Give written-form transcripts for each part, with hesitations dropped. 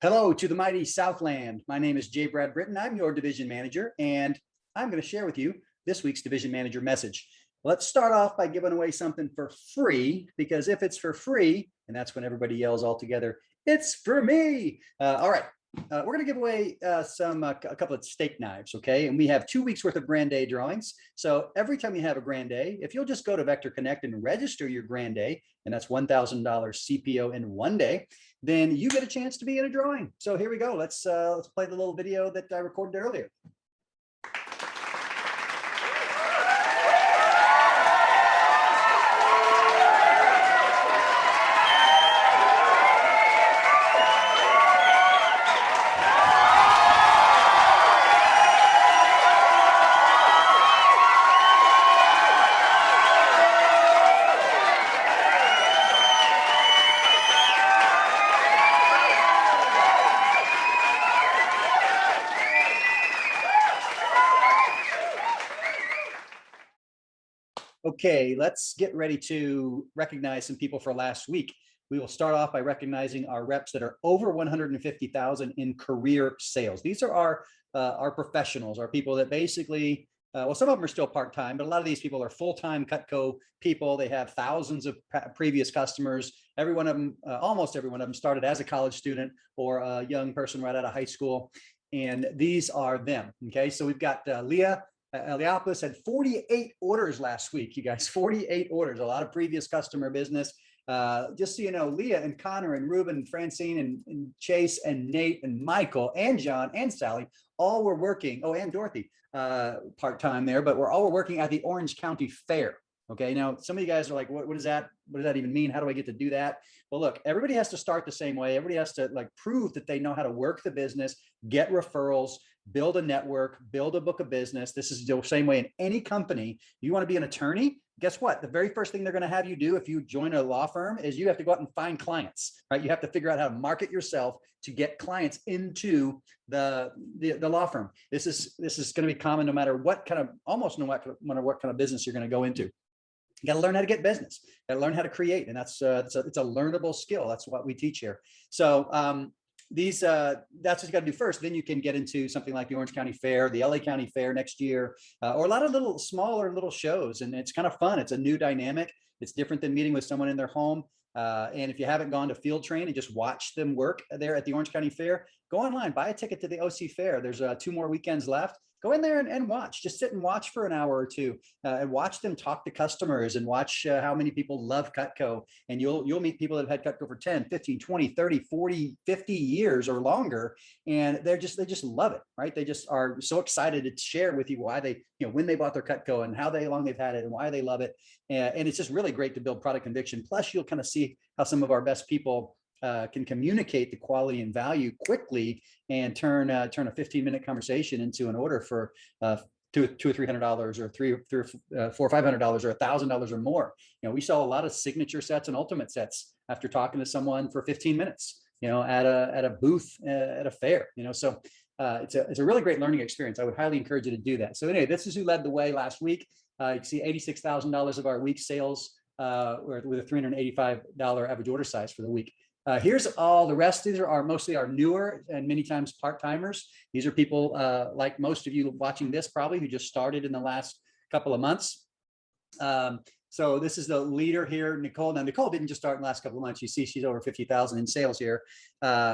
Hello to the mighty Southland. My name is J. Brad Britton. I'm your division manager, and I'm going to share with you this week's division manager message. Let's start off by giving away something for free, because if it's for free, and that's when everybody yells all together, it's for me. All right. We're going to give away a couple of steak knives, okay? And we have 2 weeks worth of Grand Day drawings. So every time you have a Grand Day, if you'll just go to Vector Connect and register your Grand Day, and that's $1,000 CPO in 1 day, then you get a chance to be in a drawing. So here we go. Let's play the little video that I recorded earlier. Okay, let's get ready to recognize some people for last week. We will start off by recognizing our reps that are over 150,000 in career sales. These are our professionals, our people that basically, well, some of them are still part-time, but a lot of these people are full-time Cutco people. They have thousands of previous customers. Every one of them, almost every one of them started as a college student or a young person right out of high school. And these are them, okay? So we've got Leah Eliopoulos had 48 orders last week, you guys, 48 orders, a lot of previous customer business. Just so you know, Leah and Connor and Ruben and Francine and Chase and Nate and Michael and John and Sally all were working, oh, and Dorothy part-time there, but we're all working at the Orange County Fair. Okay, now some of you guys are like, what does that even mean? How do I get to do that? Well, look, everybody has to start the same way. Everybody has to like prove that they know how to work the business, get referrals, build a network, build a book of business. This is the same way in any company. You want to be an attorney? Guess what? The very first thing they're going to have you do if you join a law firm is you have to go out and find clients, right? You have to figure out how to market yourself to get clients into the law firm. This is going to be common no matter what kind of, almost no matter what kind of business you're going to go into. You got to learn how to get business. You got to learn how to create, and it's a learnable skill. That's what we teach here. So that's what you got to do first. Then you can get into something like the Orange County Fair, the LA County Fair next year, or a lot of smaller little shows, and it's kind of fun. It's a new dynamic. It's different than meeting with someone in their home. And if you haven't gone to field train and just watch them work there at the Orange County Fair, go online, buy a ticket to the OC Fair. There's 2 more weekends left. Go in there and watch, just sit and watch for an hour or two and watch them talk to customers and watch how many people love Cutco. And you'll meet people that have had Cutco for 10, 15, 20, 30, 40, 50 years or longer. And they just love it, right? They just are so excited to share with you why they, when they bought their Cutco and how long they've had it and why they love it. And it's just really great to build product conviction. Plus you'll kind of see how some of our best people can communicate the quality and value quickly and turn a 15-minute conversation into an order for $200 or $300 or $400 or $500 or $1,000 or more. We sell a lot of signature sets and ultimate sets after talking to someone for 15 minutes, at a booth at a fair. So it's a really great learning experience. I would highly encourage you to do that. So anyway, this is who led the way last week. You can see $86,000 of our week sales with a $385 average order size for the week. Here's all the rest. These are mostly our newer and many times part-timers. These are people like most of you watching this probably who just started in the last couple of months. So this is the leader here, Nicole. Now, Nicole didn't just start in the last couple of months. You see she's over 50,000 in sales here.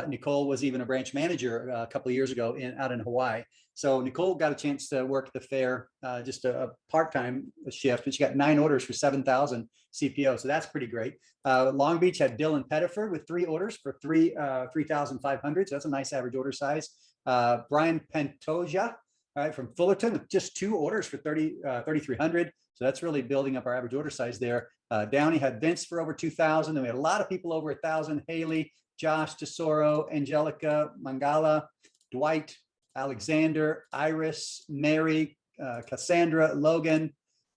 Nicole was even a branch manager a couple of years ago out in Hawaii. So Nicole got a chance to work at the fair, just a part-time shift, but she got 9 orders for 7,000 CPO. So that's pretty great. Long Beach had Dylan Pettiford with 3 orders for 3,500. So that's a nice average order size. Brian Pantoja, right, from Fullerton with just 2 orders for 3,300. So that's really building up our average order size there. Downey had Vince for over 2,000. And we had a lot of people over 1,000. Haley, Josh, Tesoro, Angelica, Mangala, Dwight, Alexander, Iris, Mary, Cassandra, Logan,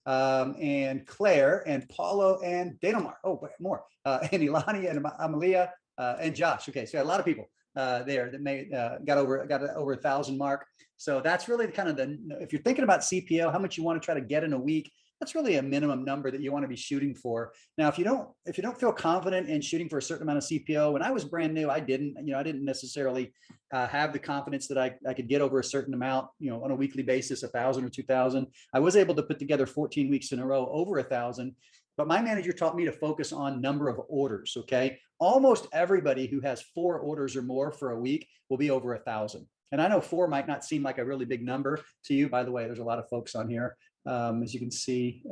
and Claire, and Paulo, and Danomar. Oh, more. And Ilani, and Amalia, and Josh. Okay, so a lot of people there that got over 1,000 mark. So that's really kind of if you're thinking about CPO, how much you want to try to get in a week, That's really a minimum number that you want to be shooting for. Now, if you don't feel confident in shooting for a certain amount of CPO, when I was brand new, I didn't necessarily have the confidence that I could get over a certain amount, on a weekly basis, 1,000 or 2,000. I was able to put together 14 weeks in a row over 1,000. But my manager taught me to focus on number of orders. Okay. Almost everybody who has 4 orders or more for a week will be over 1,000. And I know 4 might not seem like a really big number to you. By the way, there's a lot of folks on here, as you can see,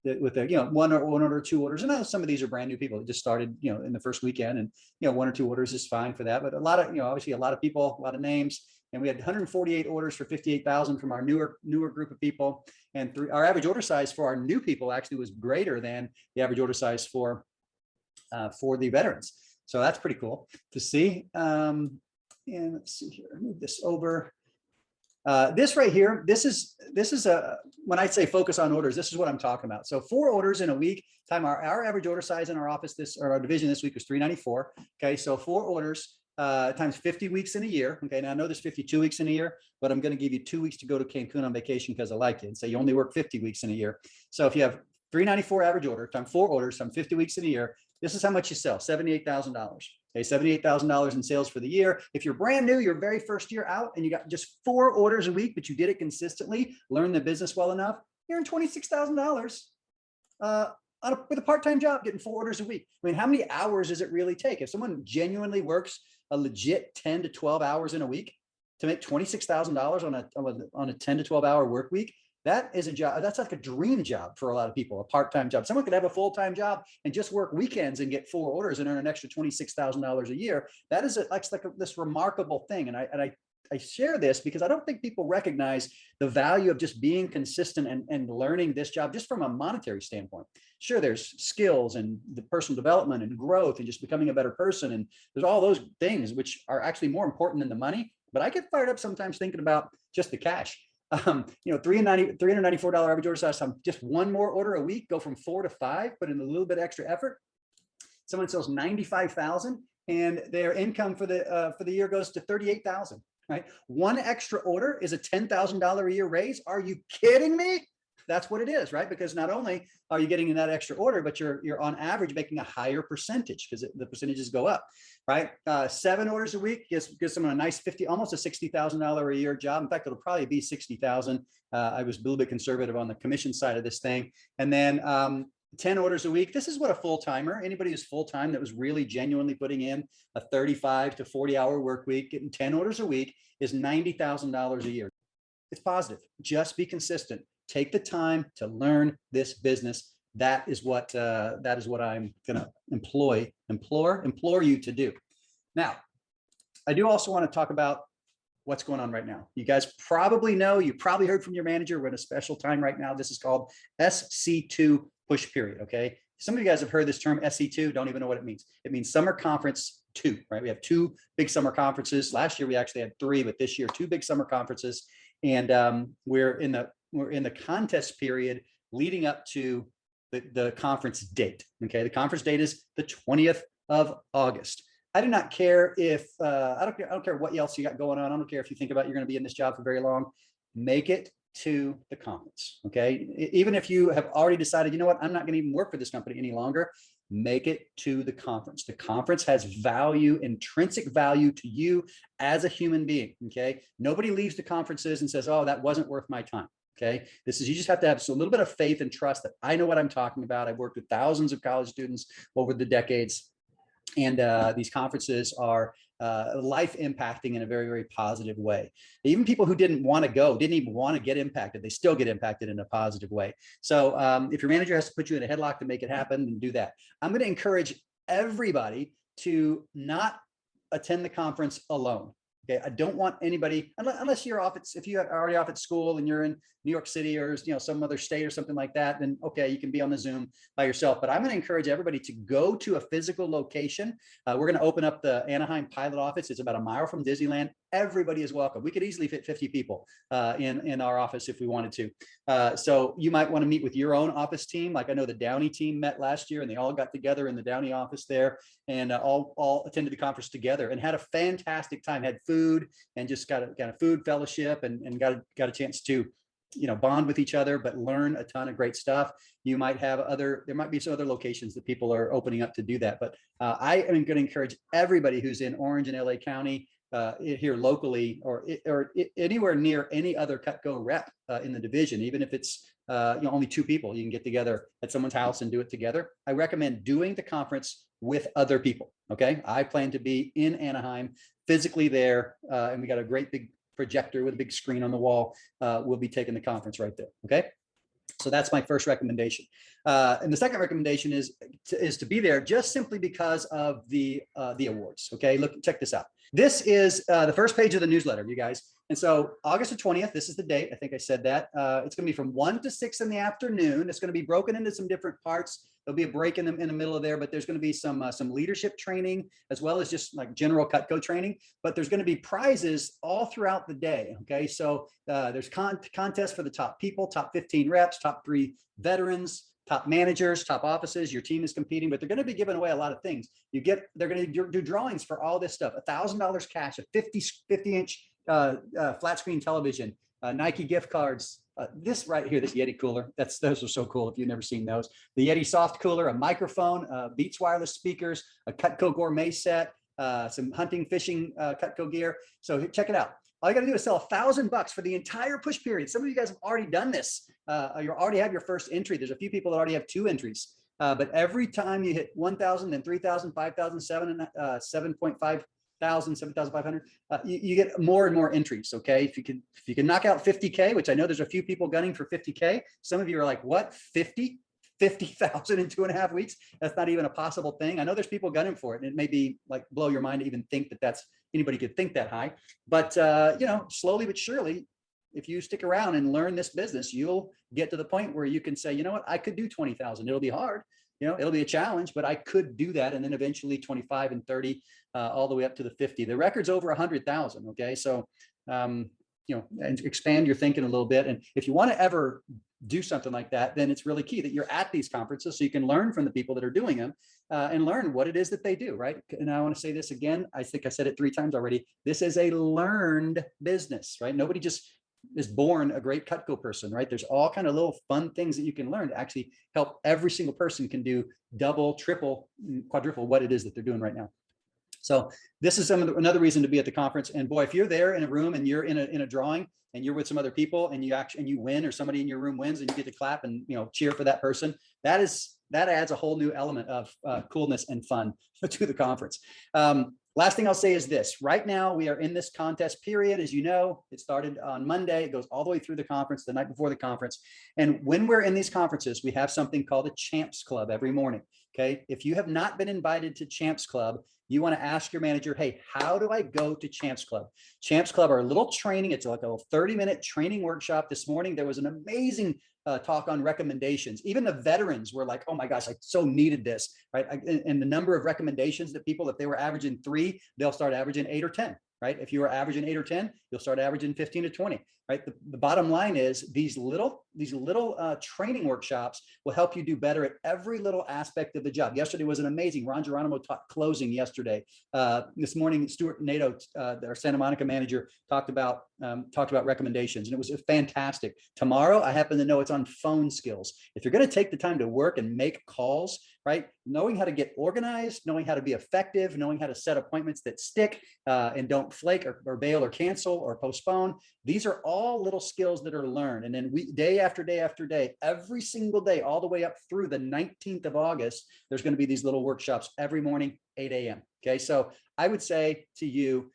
with the, one or 2 orders. And I know some of these are brand new people that just started, in the first weekend, and 1 or 2 orders is fine for that. But a lot of, obviously a lot of people, a lot of names, and we had 148 orders for 58,000 from our newer group of people. And our average order size for our new people actually was greater than the average order size for the veterans. So that's pretty cool to see. And let's see here, move this over. This right here, this is when I say focus on orders, this is what I'm talking about. So 4 orders in a week time, our average order size in our office, or our division this week was 394. Okay. So 4 orders times 50 weeks in a year. Okay. Now I know there's 52 weeks in a year, but I'm going to give you 2 weeks to go to Cancun on vacation because I like it. And so you only work 50 weeks in a year. So if you have 394 average order times 4 orders times 50 weeks in a year, this is how much you sell, $78,000. Okay, $78,000 in sales for the year. If you're brand new, your very first year out, and you got just 4 orders a week, but you did it consistently, learn the business well enough, you're in $26,000 with a part-time job, getting 4 orders a week. I mean, how many hours does it really take? If someone genuinely works a legit 10 to 12 hours in a week to make $26,000 on a 10 to 12 hour work week, that is a job. That's like a dream job for a lot of people, a part-time job. Someone could have a full-time job and just work weekends and get 4 orders and earn an extra $26,000 a year. That is this remarkable thing. And I share this because I don't think people recognize the value of just being consistent and learning this job just from a monetary standpoint. Sure, there's skills and the personal development and growth and just becoming a better person. And there's all those things which are actually more important than the money. But I get fired up sometimes thinking about just the cash. $394 average order size, just 1 more order a week, go from 4 to 5, put in a little bit extra effort. Someone sells 95,000 and their income for the year goes to 38,000, right? 1 extra order is a $10,000 a year raise. Are you kidding me? That's what it is, right? Because not only are you getting that extra order, but you're on average making a higher percentage because the percentages go up, right? 7 orders a week gives someone a nice almost a $60,000 a year job. In fact, it'll probably be 60,000. I was a little bit conservative on the commission side of this thing. And then 10 orders a week. This is what a full-timer, anybody who's full-time that was really genuinely putting in a 35 to 40 hour work week, getting 10 orders a week is $90,000 a year. It's positive. Just be consistent. Take the time to learn this business. That is what I'm going to implore you to do. Now, I do also want to talk about what's going on right now. You guys probably know, you probably heard from your manager, we're in a special time right now. This is called SC2 push period. Okay. Some of you guys have heard this term SC2, don't even know what it means. It means Summer Conference 2, right? We have 2 big summer conferences. Last year we actually had 3, but this year 2 big summer conferences. And we're in the contest period leading up to the conference date. Okay, the conference date is the 20th of August. I do not care if I don't care what else you got going on. I don't care if you think about you're going to be in this job for very long. Make it to the conference. Okay, even if you have already decided, you know what, I'm not going to even work for this company any longer. Make it to the conference. The conference has value, intrinsic value to you as a human being. Okay, nobody leaves the conferences and says, oh, that wasn't worth my time. Okay, you just have to have a little bit of faith and trust that I know what I'm talking about. I've worked with thousands of college students over the decades, and these conferences are life impacting in a very, very positive way. Even people who didn't want to go, didn't even want to get impacted, they still get impacted in a positive way. So if your manager has to put you in a headlock to make it happen, then do that. I'm going to encourage everybody to not attend the conference alone. Okay, I don't want anybody, unless you're off, if you are already off at school and you're in New York City or some other state or something like that, then okay, you can be on the Zoom by yourself. But I'm going to encourage everybody to go to a physical location. We're going to open up the Anaheim pilot office. It's about a mile from Disneyland. Everybody is welcome. We could easily fit 50 people in our office if we wanted to. So you might want to meet with your own office team. Like I know the Downey team met last year and they all got together in the Downey office there and all attended the conference together and had a fantastic time, had food and just got a food fellowship and got a chance to bond with each other, but learn a ton of great stuff. You might have there might be some other locations that people are opening up to do that. But I am going to encourage everybody who's in Orange and LA County, here locally, or anywhere near any other Cutco rep in the division, even if it's only 2 people, you can get together at someone's house and do it together. I recommend doing the conference with other people. Okay, I plan to be in Anaheim, physically there, and we got a great big projector with a big screen on the wall. We'll be taking the conference right there. Okay. So that's my first recommendation. And the second recommendation is to be there just simply because of the awards. Okay, look, check this out. This is the first page of the newsletter, you guys. And so August the 20th, this is the date. I think I said that. It's going to be from 1 to 6 in the afternoon. It's going to be broken into some different parts. There'll be a break in the middle of there, but there's going to be some leadership training as well as just like general Cutco training. But there's going to be prizes all throughout the day. Okay, so there's contests for the top people, top 15 reps, top 3 veterans, top managers, top offices. Your team is competing, but they're going to be giving away a lot of things. They're going to do drawings for all this stuff: $1,000 cash, a 50-inch flat screen television, Nike gift cards. This right here, this Yeti cooler, those are so cool if you've never seen those. The Yeti soft cooler, a microphone, Beats wireless speakers, a Cutco gourmet set, some hunting, fishing Cutco gear. So check it out. All you got to do is sell $1,000 for the entire push period. Some of you guys have already done this. You already have your first entry. There's a few people that already have 2 entries. But every time you hit 1,000, then 3,000, 5,000, 7.5 thousand, 7,500, you get more and more entries. Okay, if you can knock out 50K, which I know there's a few people gunning for 50K. Some of you are like, what, 50,000 in 2.5 weeks? That's not even a possible thing. I know there's people gunning for it, and it may be like blow your mind to even think that anybody could think that high. But slowly but surely, if you stick around and learn this business, you'll get to the point where you can say, you know what, I could do 20,000. It'll be hard. It'll be a challenge, but I could do that. And then eventually 25 and 30, all the way up to the 50. The record's over 100,000. Okay. So, and expand your thinking a little bit. And if you want to ever do something like that, then it's really key that you're at these conferences so you can learn from the people that are doing them and learn what it is that they do. Right. And I want to say this again. I think I said it 3 times already. This is a learned business, right? Nobody just is born a great Cutco person, right? There's all kind of little fun things that you can learn to actually help every single person can do double, triple, quadruple what it is that they're doing right now. So this is another reason to be at the conference. And boy, if you're there in a room and you're in a drawing and you're with some other people and you win, or somebody in your room wins and you get to clap and cheer for that person, that adds a whole new element of coolness and fun to the conference. Last thing I'll say is this. Right now, we are in this contest period. As you know, it started on Monday. It goes all the way through the conference, the night before the conference. And when we're in these conferences, we have something called a Champs Club every morning. Okay. If you have not been invited to Champs Club, you want to ask your manager, hey, how do I go to Champs Club? Champs Club are a little training. It's like a 30-minute training workshop. This morning, there was an amazing talk on recommendations. Even the veterans were like, oh my gosh, I so needed this, right? And the number of recommendations that people, if they were averaging 3, they'll start averaging 8 or 10, right? If you were averaging 8 or 10, you'll start averaging 15 to 20, right? The bottom line is these little training workshops will help you do better at every little aspect of the job. Yesterday was an amazing, Ron Geronimo taught closing yesterday. This morning, Stuart Nato, our Santa Monica manager, talked about recommendations, and it was fantastic. Tomorrow, I happen to know it's on phone skills. If you're going to take the time to work and make calls, right? Knowing how to get organized, knowing how to be effective, knowing how to set appointments that stick and don't flake or bail or cancel or postpone. These are all little skills that are learned. And then day after day after day, every single day, all the way up through the 19th of August, there's going to be these little workshops every morning, 8 a.m. Okay. So I would say to you,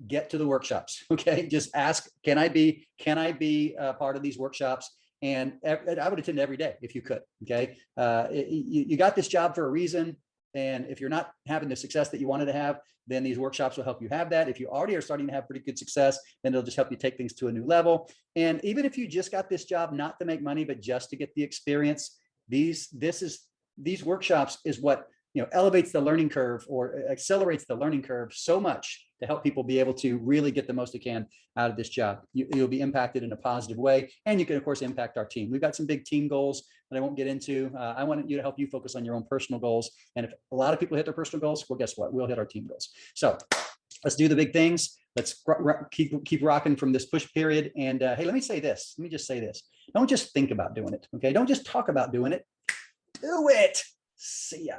get to the workshops. Okay. Just ask, can I be part of these workshops? And I would attend every day if you could. Okay. You got this job for a reason. And if you're not having the success that you wanted to have, then these workshops will help you have that. If you already are starting to have pretty good success, then it'll just help you take things to a new level. And even if you just got this job, not to make money, but just to get the experience, these workshops is what, elevates the learning curve or accelerates the learning curve so much to help people be able to really get the most they can out of this job. You'll be impacted in a positive way. And you can, of course, impact our team. We've got some big team goals that I won't get into. I want you to help you focus on your own personal goals. And if a lot of people hit their personal goals, well, guess what? We'll hit our team goals. So let's do the big things. Let's keep rocking from this push period. And hey, let me say this. Let me just say this. Don't just think about doing it. Okay. Don't just talk about doing it. Do it. See ya.